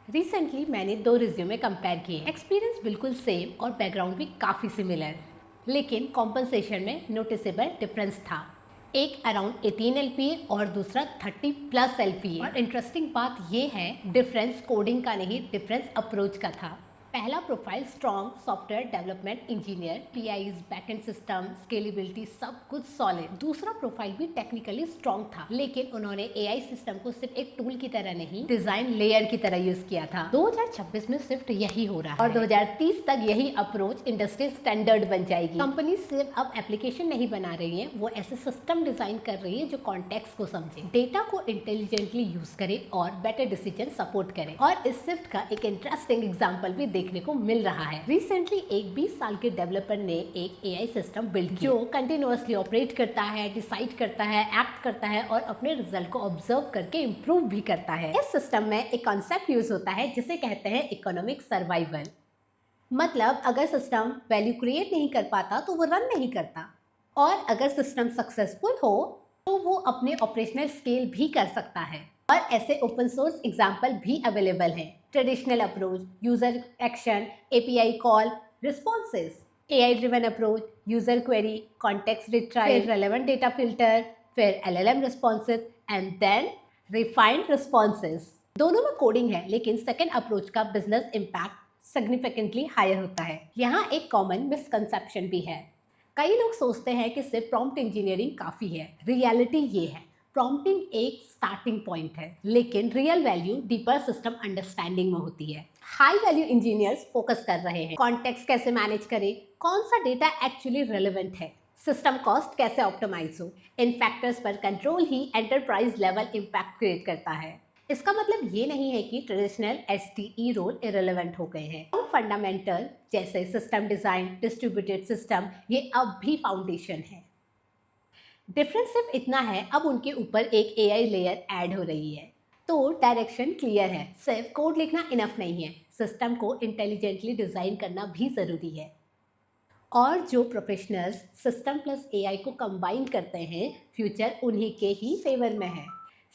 Recently मैंने दो resume compare किए। एक्सपीरियंस बिल्कुल सेम और बैकग्राउंड भी काफ़ी सिमिलर, लेकिन कॉम्पनसेशन में नोटिसेबल डिफरेंस था। एक अराउंड 18 LPA और दूसरा 30 प्लस LPA। और इंटरेस्टिंग बात यह है, डिफरेंस कोडिंग का नहीं, डिफरेंस अप्रोच का था। पहला profile strong software development engineer, APIs, backend system, scalability सब कुछ सॉलिड। दूसरा प्रोफाइल भी टेक्निकली स्ट्रॉन्ग था, लेकिन उन्होंने एआई सिस्टम को सिर्फ एक टूल की तरह नहीं, डिजाइन लेयर की तरह यूज किया था। 2026 में सिर्फ यही हो रहा है और 2030 तक यही अप्रोच इंडस्ट्री स्टैंडर्ड बन जाएगी। कंपनी सिर्फ अब एप्लीकेशन नहीं बना रही है, वो ऐसे सिस्टम डिजाइन कर रही है जो कॉन्टेक्स्ट को समझे, डेटा को इंटेलिजेंटली यूज करे और बेटर डिसीजन सपोर्ट करे। और इस शिफ्ट का एक इंटरेस्टिंग एग्जांपल भी देखने को मिल रहा है। रिसेंटली एक 20 साल के डेवलपर ने एक एआई सिस्टम बिल्ड किया जो कंटिन्यूअसली ऑपरेट करता है, डिसाइड करता है, एक्ट करता है और अपने रिजल्ट को ऑब्जर्व करके इम्प्रूव भी करता है। इस सिस्टम में एक कॉन्सेप्ट यूज होता है जिसे कहते हैं इकोनॉमिक सर्वाइवल। मतलब अगर सिस्टम वैल्यू क्रिएट नहीं कर पाता तो वो रन नहीं करता, और अगर सिस्टम सक्सेसफुल हो तो वो अपने ऑपरेशनल स्केल भी कर सकता है। और ऐसे ओपन सोर्स एग्जाम्पल भी अवेलेबल हैं। Traditional approach, user action, API call, responses. AI driven approach, user query, context retrieve, फिर रेलेवेंट डेटा फिल्टर, फिर LLM responses and then refined responses. दोनों में कोडिंग है, लेकिन सेकेंड अप्रोच का बिजनेस इम्पैक्ट सिग्निफिकेंटली हायर होता है। यहाँ एक कॉमन मिसकंसेप्शन भी है। कई लोग सोचते हैं कि सिर्फ प्रॉम्प्ट इंजीनियरिंग काफ़ी है। रियलिटी ये है, प्रॉम्प्टिंग एक स्टार्टिंग पॉइंट है, लेकिन real value deeper system understanding में होती है। हाई वैल्यू इंजीनियर्स फोकस कर रहे हैं कॉन्टेक्स्ट कैसे मैनेज करें, कौन सा डेटा एक्चुअली रेलेवेंट है, सिस्टम कॉस्ट कैसे ऑप्टिमाइज हो। इन फैक्टर्स पर कंट्रोल ही एंटरप्राइज लेवल इम्पैक्ट क्रिएट करता है। इसका मतलब ये नहीं है कि ट्रेडिशनल एसटीई रोल इरेलेवेंट हो गए हैं। फंडामेंटल जैसे सिस्टम डिजाइन, डिस्ट्रीब्यूटेड सिस्टम, ये अब भी फाउंडेशन है। डिफरेंस सिर्फ इतना है, अब उनके ऊपर एक एआई लेयर ऐड हो रही है। तो डायरेक्शन क्लियर है, सिर्फ कोड लिखना इनफ नहीं है, सिस्टम को इंटेलिजेंटली डिजाइन करना भी जरूरी है। और जो प्रोफेशनल्स सिस्टम प्लस एआई को कंबाइन करते हैं, फ्यूचर उन्हीं के ही फेवर में है।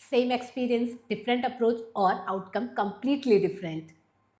सेम एक्सपीरियंस, डिफरेंट अप्रोच और आउटकम कंप्लीटली डिफरेंट।